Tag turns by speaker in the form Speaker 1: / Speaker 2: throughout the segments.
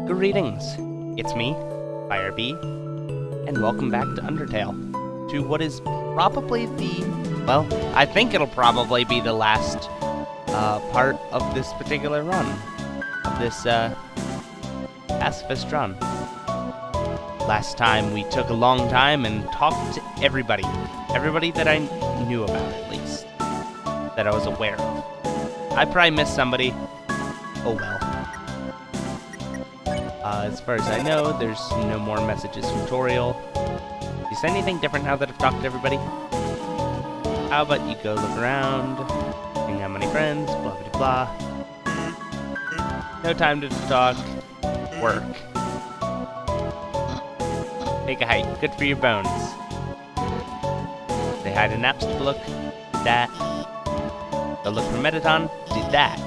Speaker 1: Greetings, it's me, fireB, and welcome back to Undertale, to what is probably I think it'll probably be the last part of this particular run, of this Pacifist run. Last time we took a long time and talked to everybody that I knew about at least, that I was aware of. I probably missed somebody, oh well. As far as I know, there's no more messages from Toriel. Is there anything different now that I've talked to everybody? How about you go look around, hang out many friends, blah blah blah. No time to talk, work. Take a hike, good for your bones. Say hi to Napstablook, did that. Go look for Metaton, did that.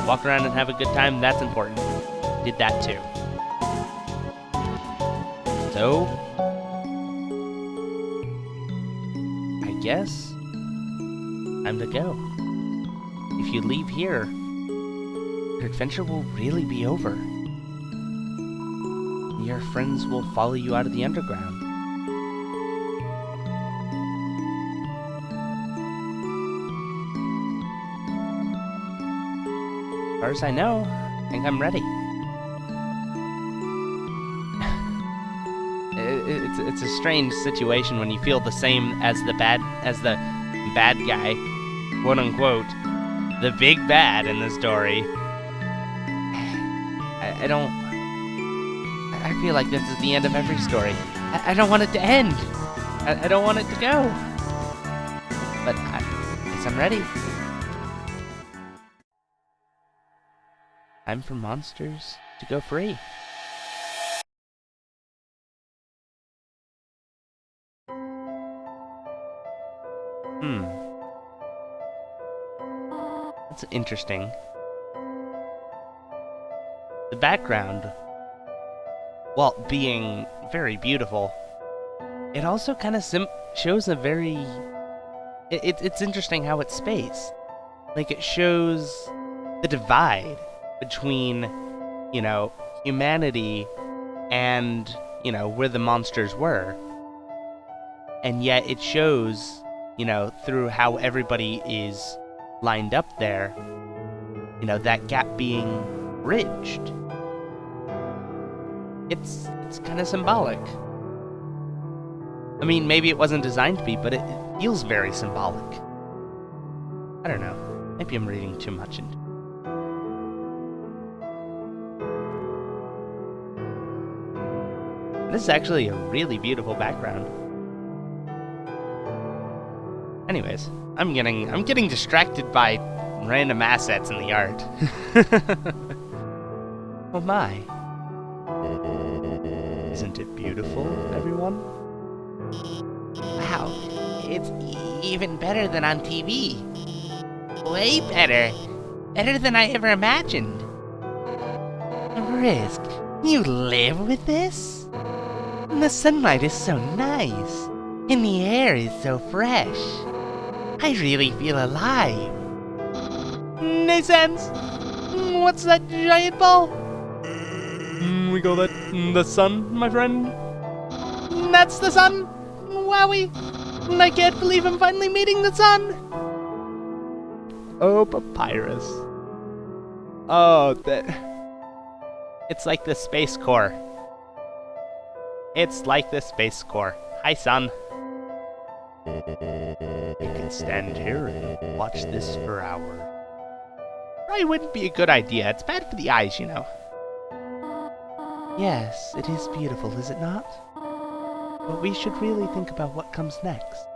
Speaker 1: Walk around and have a good time, that's important. Did that too. So, I guess, time to go. If you leave here, your adventure will really be over. Your friends will follow you out of the underground. As far as I know, I think I'm ready. It's a strange situation when you feel the same as the bad guy, quote unquote, the big bad in the story. I feel like this is the end of every story. I don't want it to end. I don't want it to go. But I guess I'm ready. Time for monsters to go free. That's interesting. The background, while being very beautiful, it also kind of shows a very... It's interesting how it's spaced. Like, it shows the divide between, you know, humanity and, you know, where the monsters were. And yet it shows, you know, through how everybody is lined up there, you know, that gap being bridged. It's kind of symbolic. I mean, maybe it wasn't designed to be, but it feels very symbolic. I don't know. Maybe I'm reading too much into it. This is actually a really beautiful background. Anyways, I'm getting distracted by random assets in the art. Oh my. Isn't it beautiful, everyone?
Speaker 2: Wow, it's even better than on TV. Way better. Better than I ever imagined. Risk, you live with this? The sunlight is so nice, and the air is so fresh. I really feel alive.
Speaker 1: Nay, Sans! What's that giant ball? We call that the sun, my friend. That's the sun! Wowie! I can't believe I'm finally meeting the sun! Oh, Papyrus. Oh, it's like the Space Corps. It's like the Space Corps. Hi, son. You can stand here and watch this for hours. Probably wouldn't be a good idea. It's bad for the eyes, you know. Yes, it is beautiful, is it not? But we should really think about what comes next.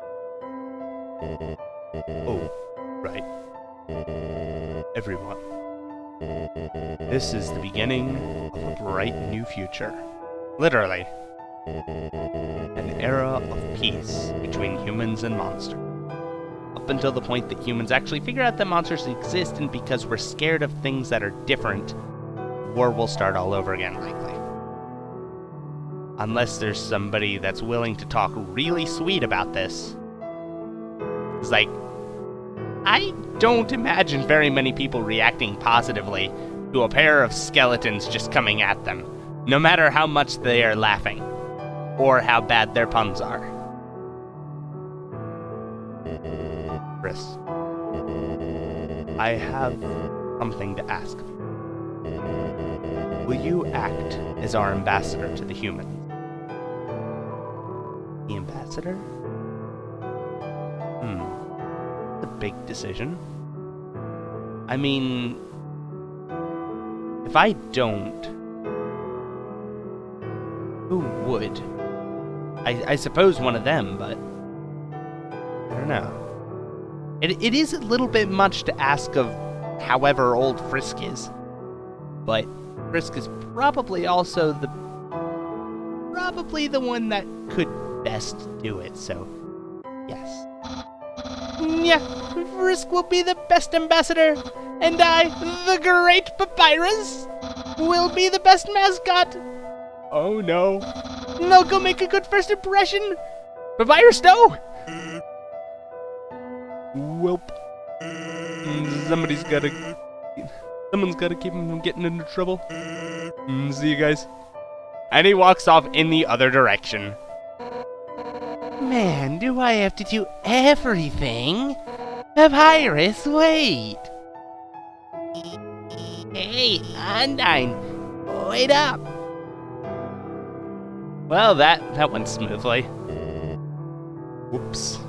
Speaker 1: Oh, right. Everyone. This is the beginning of a bright new future. Literally. An era of peace between humans and monsters. Up until the point that humans actually figure out that monsters exist, and because we're scared of things that are different, war will start all over again, likely. Unless there's somebody that's willing to talk really sweet about this. It's like, I don't imagine very many people reacting positively to a pair of skeletons just coming at them, no matter how much they are laughing, or how bad their puns are. Chris, I have something to ask of you. Will you act as our ambassador to the humans? The ambassador? A big decision. I mean, if I don't, who would? I suppose one of them, but I don't know. It is a little bit much to ask of however old Frisk is, but Frisk is probably also the one that could best do it, so yes. Yeah, Frisk will be the best ambassador, and I, the great Papyrus, will be the best mascot. Oh no. No, go make a good first impression. Papyrus, no! Welp. Someone's gotta keep him from getting into trouble. See you guys. And he walks off in the other direction.
Speaker 2: Man, do I have to do everything? Papyrus, wait! Hey, Undyne, wait up!
Speaker 1: Well, that went smoothly. Whoops.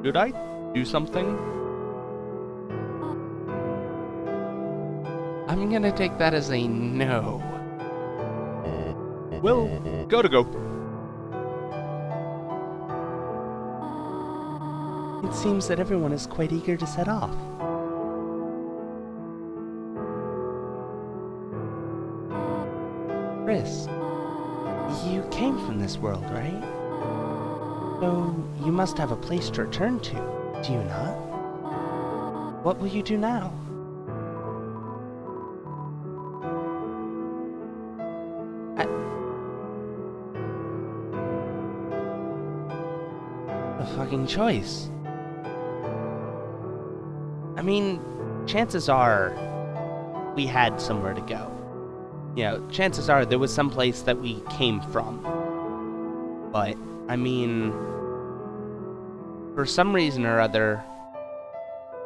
Speaker 1: Did I do something?
Speaker 2: I'm gonna take that as a no.
Speaker 1: Well, gotta go.
Speaker 2: It seems that everyone is quite eager to set off. Chris, you came from this world, right? So you must have a place to return to, do you not? What will you do now? A fucking choice. I mean, chances are we had somewhere to go. You know, chances are there was some place that we came from. But, I mean, for some reason or other,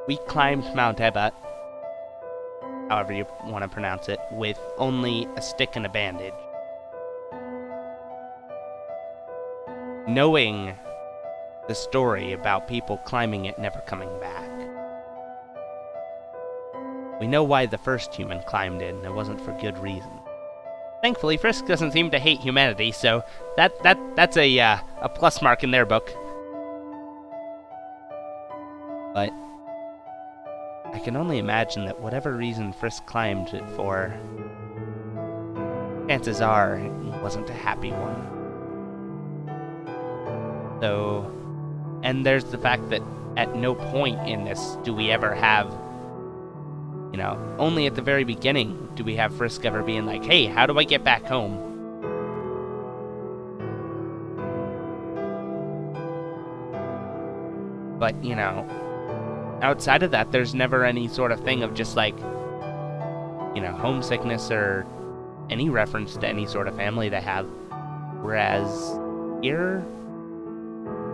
Speaker 2: we climbed Mount Ebott, however you want to pronounce it, with only a stick and a bandage. Knowing the story about people climbing it never coming back. We know why the first human climbed it, and it wasn't for good reason. Thankfully, Frisk doesn't seem to hate humanity, so that's a plus mark in their book. But I can only imagine that whatever reason Frisk climbed it for, chances are it wasn't a happy one. So, and there's the fact that at no point in this do we ever have, you know, only at the very beginning do we have Frisk ever being like, hey, how do I get back home? But, you know, outside of that, there's never any sort of thing of just like, you know, homesickness or any reference to any sort of family they have. Whereas here,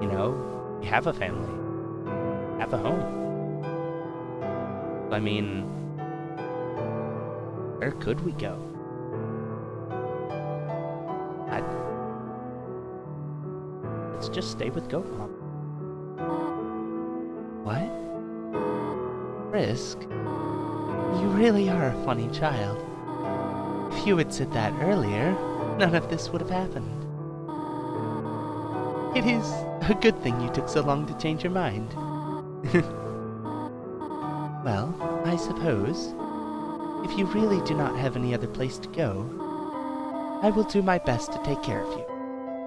Speaker 2: you know, you have a family, have a home. I mean, where could we go? Let's just stay with Goat Mom. What? Frisk? You really are a funny child. If you had said that earlier, none of this would have happened. It is a good thing you took so long to change your mind. Well, I suppose, if you really do not have any other place to go, I will do my best to take care of you,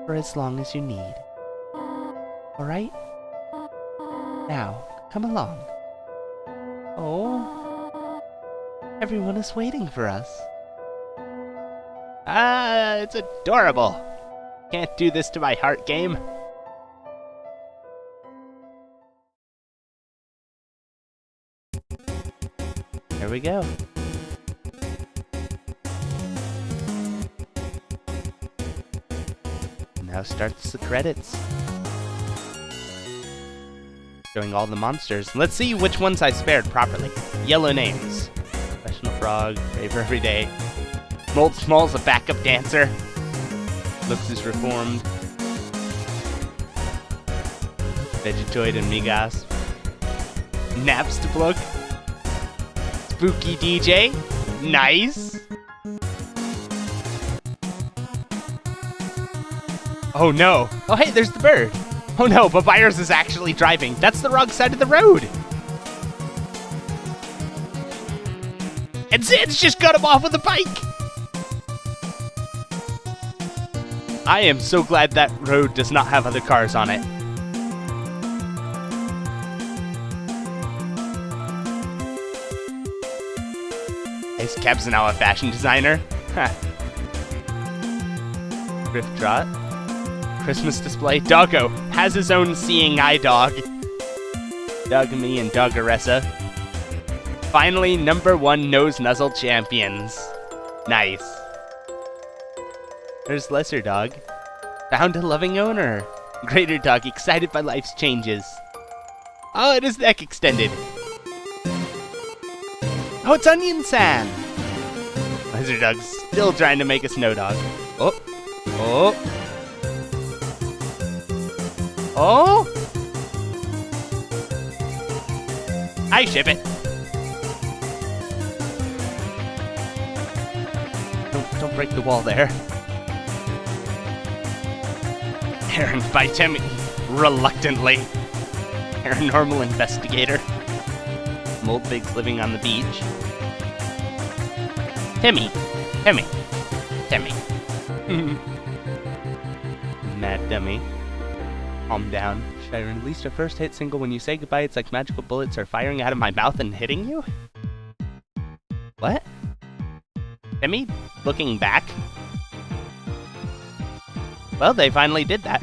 Speaker 2: for as long as you need. Alright? Now, come along. Oh, everyone is waiting for us.
Speaker 1: Ah, it's adorable. Can't do this to my heart game. Here we go. Now starts the credits. Showing all the monsters. Let's see which ones I spared properly. Yellow names. Professional Frog, Braver Every Day. Mold Small's a backup dancer. Looks is reformed. Vegetoid and Migas. Naps to plug. Spooky DJ. Nice. Oh no. Oh hey, there's the bird. Oh no, Papyrus is actually driving. That's the wrong side of the road. And Zed's just cut him off with a bike. I am so glad that road does not have other cars on it. Ace Cap's now a fashion designer. Rift Trot. Christmas display. Doggo has his own seeing eye dog. Dogamy and Doggeressa. Finally, #1 nose nuzzle champions. Nice. There's Lesser Dog. Found a loving owner. Greater Dog excited by life's changes. Oh, and his neck extended. Oh, it's Onion San. Lizard Dog's still trying to make a snow dog. Oh. Oh. Oh! I ship it. Don't break the wall there. Aaron by Timmy, reluctantly. Paranormal investigator. Mold pigs living on the beach. Timmy. Mad dummy. Calm down. Should I release a first hit single when you say goodbye? It's like magical bullets are firing out of my mouth and hitting you? What? Timmy? Looking back? Well, they finally did that.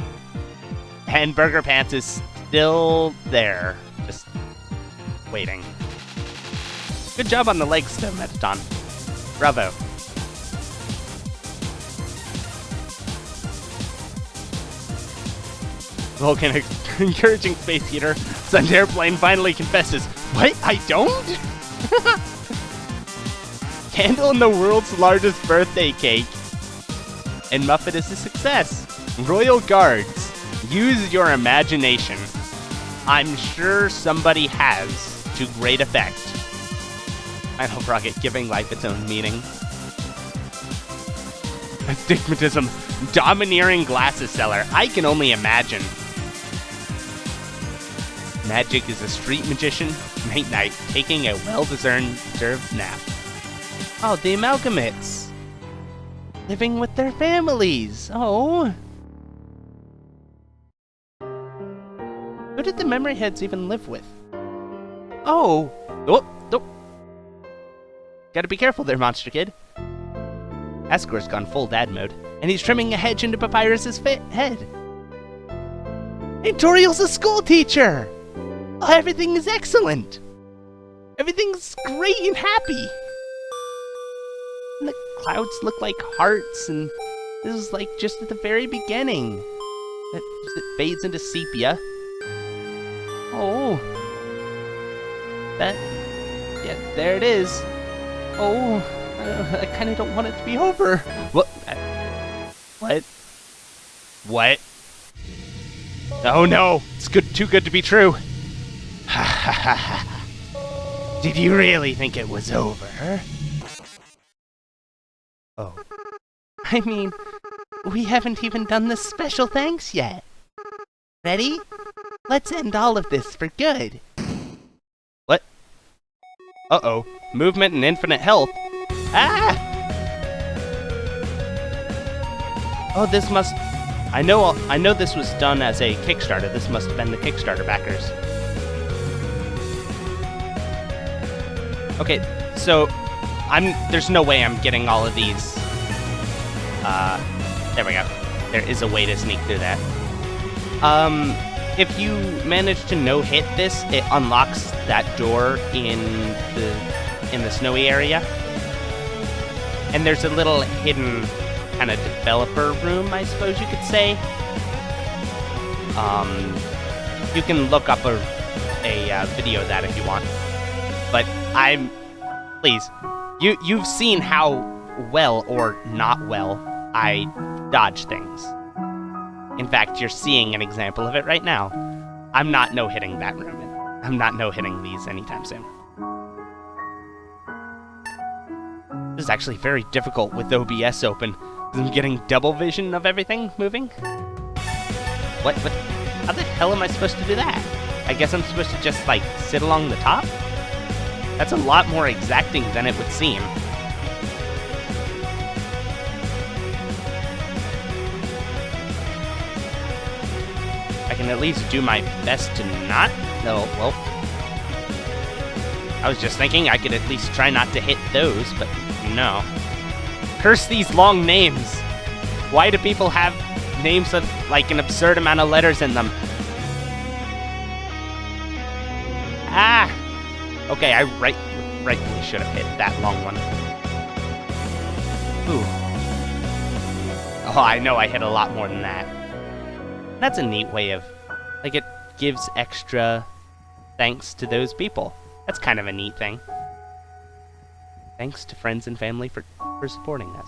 Speaker 1: And Burger Pants is still there. Just waiting. Good job on the legs, though, Metaton. Bravo. Vulcan encouraging space heater. Sun's airplane finally confesses. What? I don't? Candle in the world's largest birthday cake. And Muffet is a success. Royal Guards. Use your imagination. I'm sure somebody has to great effect. Final Rocket giving life its own meaning. Astigmatism. Domineering glasses seller. I can only imagine. Magic is a street magician. Night-night, taking a well-deserved nap. Oh, the Amalgamates. Living with their families. Oh. Who did the memory heads even live with? Oh. Oh. Gotta be careful there, Monster Kid. Ascor's gone full dad mode, and he's trimming a hedge into Papyrus's head. And Toriel's a school teacher! Oh, everything is excellent! Everything's great and happy! And the clouds look like hearts, and this is like just at the very beginning. It fades into sepia. Oh. Yeah, there it is. Oh, I kind of don't want it to be over. What? What? Oh no, it's too good to be true. Ha ha ha ha. Did you really think it was over? Oh. I mean, we haven't even done the special thanks yet. Ready? Let's end all of this for good. What? Uh-oh. Movement and infinite health. Ah! Oh, this must... I know this was done as a Kickstarter. This must have been the Kickstarter backers. Okay, so there's no way I'm getting all of these There we go. There is a way to sneak through that. If you manage to no-hit this, it unlocks that door in the snowy area. And there's a little hidden kind of developer room, I suppose you could say. You can look up a video of that if you want. But please, you've seen how well or not well I dodge things. In fact, you're seeing an example of it right now. I'm not no-hitting that room. I'm not no-hitting these anytime soon. This is actually very difficult with OBS open. I'm getting double vision of everything moving. What? How the hell am I supposed to do that? I guess I'm supposed to just, like, sit along the top? That's a lot more exacting than it would seem. I can at least do my best to not... No, well... I was just thinking I could at least try not to hit those, but no. Curse these long names! Why do people have names with, like, an absurd amount of letters in them? Ah! Okay, I rightfully should have hit that long one. Ooh. Oh, I know I hit a lot more than that. That's a neat way of... Like, it gives extra thanks to those people. That's kind of a neat thing. Thanks to friends and family for supporting us.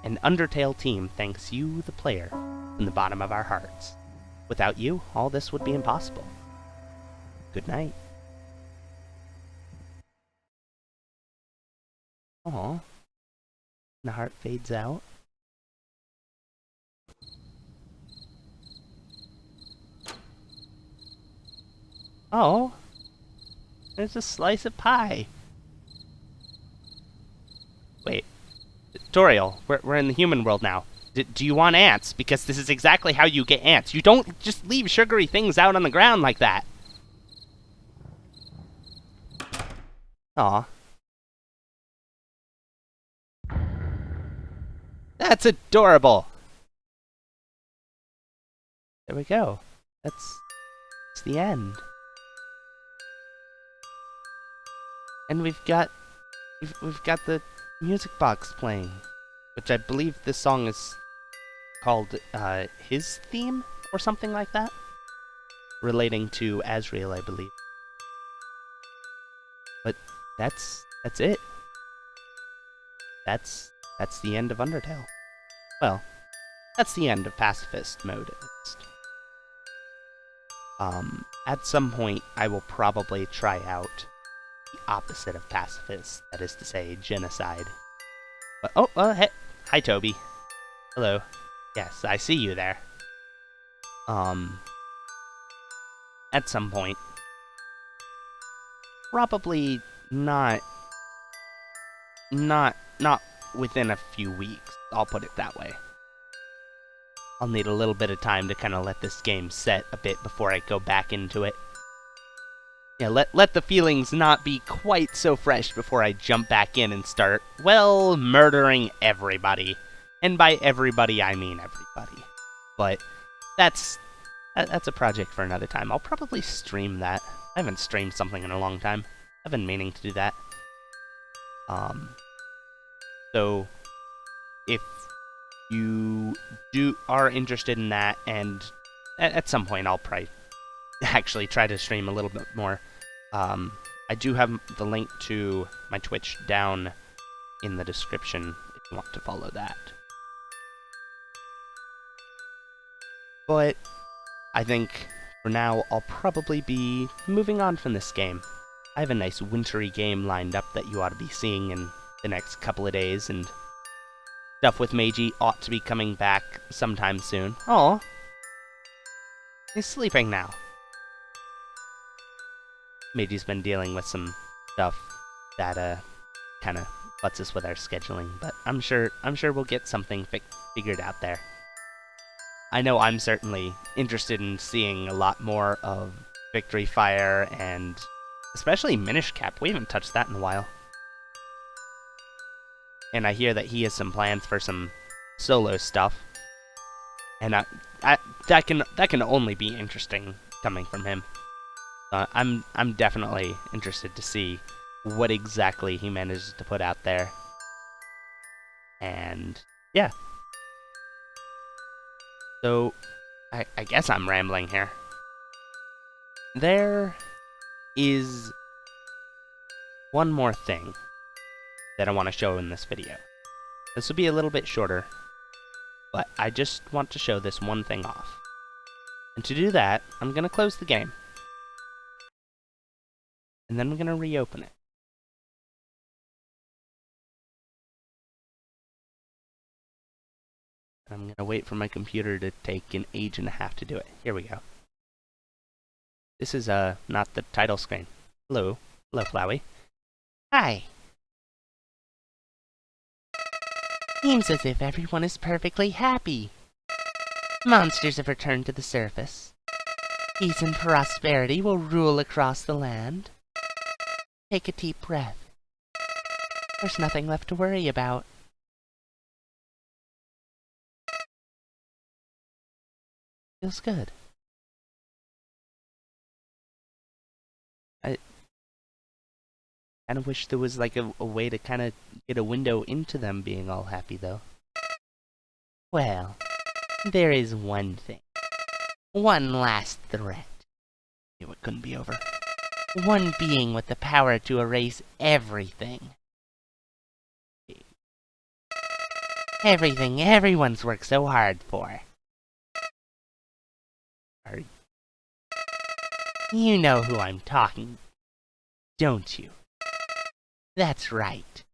Speaker 1: An Undertale team thanks you, the player, from the bottom of our hearts. Without you, all this would be impossible. Good night. Aww. The heart fades out. Oh, there's a slice of pie. Wait, Toriel, we're in the human world now. Do you want ants? Because this is exactly how you get ants. You don't just leave sugary things out on the ground like that. Aw. That's adorable. There we go. That's the end. And we've got the music box playing, which I believe this song is called His Theme or something like that, relating to Azrael, I believe. But that's it. That's the end of Undertale. Well, that's the end of Pacifist mode, at least. At some point, I will probably try out the opposite of Pacifist, that is to say, genocide. But, hey, hi, Toby. Hello. Yes, I see you there. At some point. Probably not within a few weeks, I'll put it that way. I'll need a little bit of time to kind of let this game set a bit before I go back into it. Yeah, let the feelings not be quite so fresh before I jump back in and start, well, murdering everybody. And by everybody, I mean everybody. But that's a project for another time. I'll probably stream that. I haven't streamed something in a long time. I've been meaning to do that. So, if you are interested in that, and at some point I'll probably actually try to stream a little bit more. I do have the link to my Twitch down in the description if you want to follow that. But I think for now I'll probably be moving on from this game. I have a nice wintry game lined up that you ought to be seeing in the next couple of days, and stuff with Meiji ought to be coming back sometime soon. Aw. He's sleeping now. Meiji's been dealing with some stuff that kind of butts us with our scheduling, but I'm sure we'll get something figured out there. I know I'm certainly interested in seeing a lot more of Victory Fire and especially Minish Cap. We haven't touched that in a while. And I hear that he has some plans for some solo stuff, and that can only be interesting coming from him. I'm definitely interested to see what exactly he manages to put out there. And yeah. So I guess I'm rambling here. There is one more thing that I want to show in this video. This will be a little bit shorter, but I just want to show this one thing off. And to do that, I'm going to close the game. And then I'm going to reopen it. I'm going to wait for my computer to take an age and a half to do it. Here we go. This is not the title screen. Hello. Hello, Flowey. Hi. Seems as if everyone is perfectly happy. Monsters have returned to the surface. Peace and prosperity will rule across the land. Take a deep breath. There's nothing left to worry about. Feels good. I kind of wish there was like a way to kind of get a window into them being all happy, though. Well, there is one thing. One last threat. Knew it couldn't be over. One being with the power to erase everything. Everything everyone's worked so hard for. You know who I'm talking, don't you? That's right.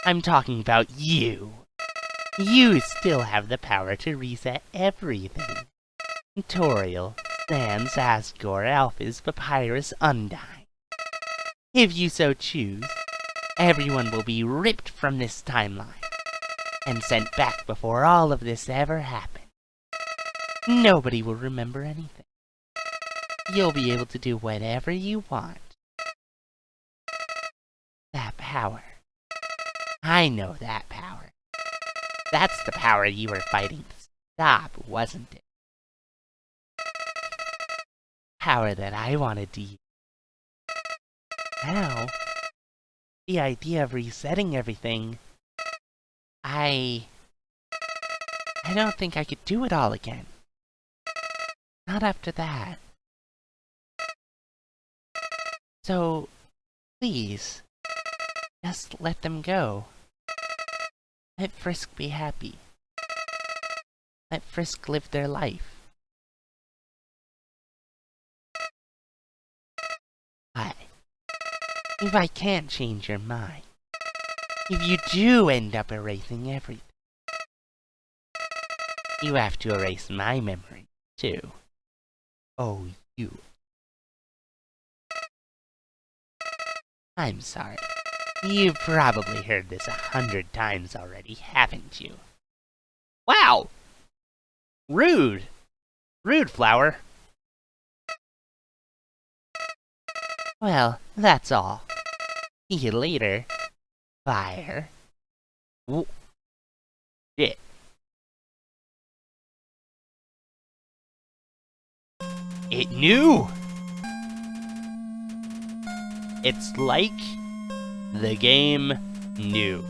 Speaker 1: I'm talking about you. You still have the power to reset everything. Toriel, Sans, Asgore, Alphys, Papyrus, Undyne. If you so choose, everyone will be ripped from this timeline and sent back before all of this ever happened. Nobody will remember anything. You'll be able to do whatever you want. That power. I know that power. That's the power you were fighting to stop, wasn't it? Power that I wanted to use. Now, the idea of resetting everything, I don't think I could do it all again. Not after that. So, please, just let them go. Let Frisk be happy. Let Frisk live their life. If I can't change your mind, if you do end up erasing everything, you have to erase my memory, too. Oh, you. I'm sorry. You've probably heard this 100 times already, haven't you? Wow! Rude! Rude, Flower. Well, that's all. See you later. Fire. Shit. It knew! It's like the game knew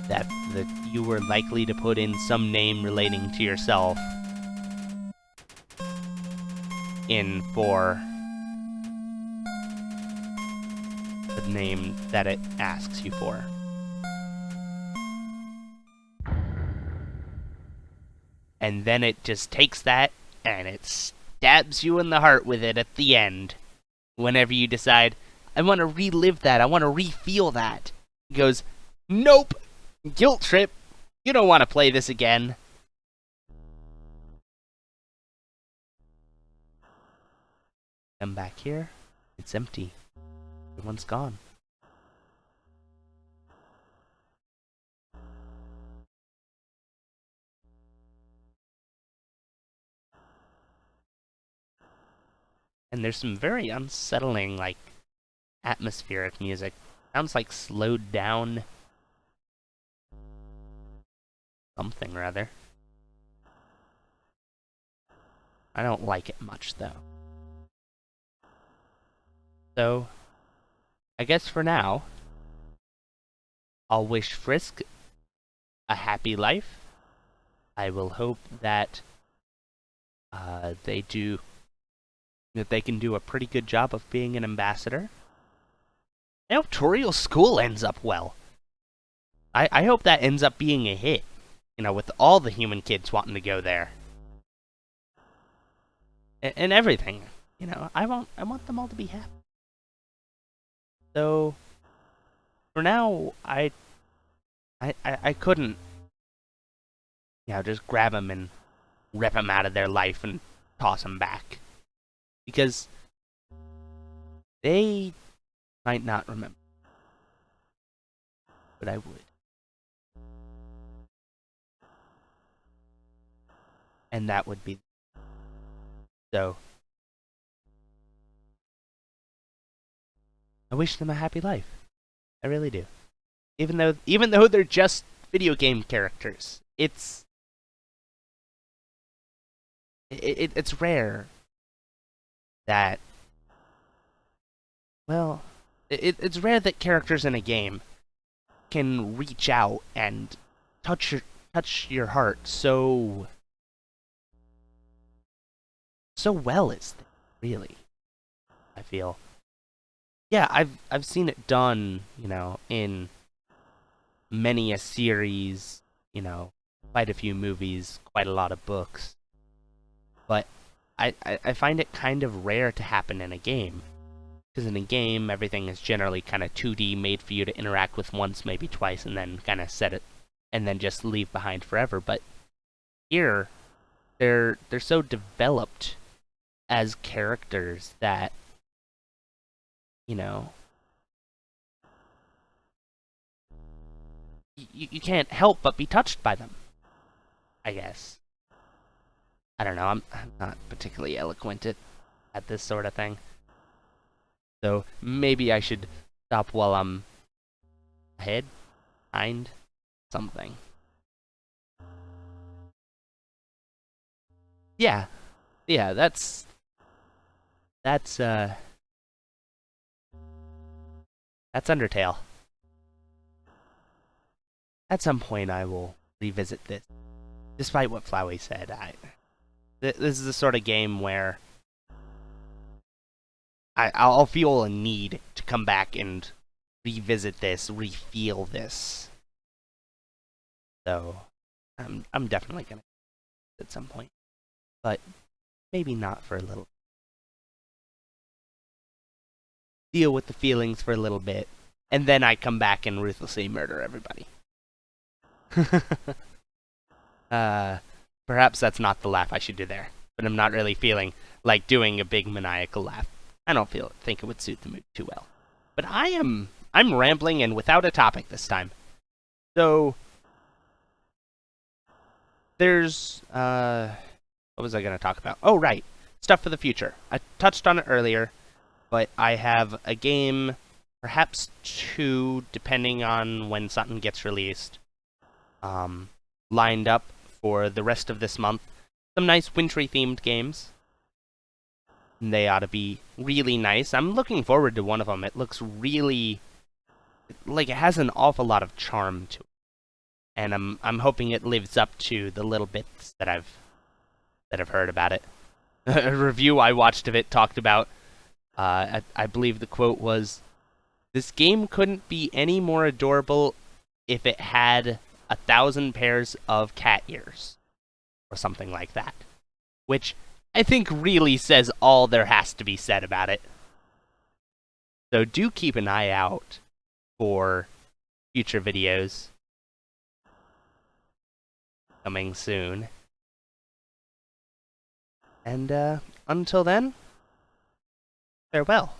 Speaker 1: that you were likely to put in some name relating to yourself in for the name that it asks you for. And then it just takes that and it stabs you in the heart with it at the end. Whenever you decide, I want to relive that, I want to re-feel that. It goes, nope! Guilt trip! You don't want to play this again. Come back here. It's empty. Everyone's gone. And there's some very unsettling, like, atmospheric music. Sounds like slowed down. Something, rather. I don't like it much, though. So, I guess for now, I'll wish Frisk a happy life. I will hope that they can do a pretty good job of being an ambassador. I hope Toriel's school ends up well. I hope that ends up being a hit. You know, with all the human kids wanting to go there. And everything. You know, I want them all to be happy. So, for now, I couldn't, you know, just grab them and rip them out of their life and toss them back. Because they might not remember. But I would. And that would be. So, I wish them a happy life. I really do. Even though they're just video game characters, it's rare that, well, it's rare that characters in a game can reach out and touch your heart so well as they, really. I feel. Yeah, I've seen it done, you know, in many a series, you know, quite a few movies, quite a lot of books. But I find it kind of rare to happen in a game. Because in a game, everything is generally kind of 2D, made for you to interact with once, maybe twice, and then kind of set it, and then just leave behind forever. But here, they're so developed as characters that, you know, you can't help but be touched by them, I guess. I don't know, I'm not particularly eloquent at this sort of thing. So maybe I should stop while I'm ahead, behind, something. Yeah, that's Undertale. At some point I will revisit this. Despite what Flowey said, this is the sort of game where I'll feel a need to come back and revisit this, refeel this. So, I'm definitely gonna at some point, but maybe not for a little. Deal with the feelings for a little bit, and then I come back and ruthlessly murder everybody. Perhaps that's not the laugh I should do there, but I'm not really feeling like doing a big maniacal laugh. I don't think it would suit the mood too well. But I'm rambling and without a topic this time. So there's what was I going to talk about? Oh, right. Stuff for the future. I touched on it earlier, but I have a game, perhaps two, depending on when something gets released, lined up for the rest of this month. Some nice wintry themed games. They ought to be really nice. I'm looking forward to one of them. It looks really like it has an awful lot of charm to it, and I'm hoping it lives up to the little bits that I've heard about it. A review I watched of it talked about. I believe the quote was, "This game couldn't be any more adorable if it had 1,000 pairs of cat ears," or something like that, which I think really says all there has to be said about it. So do keep an eye out for future videos coming soon. And until then, farewell.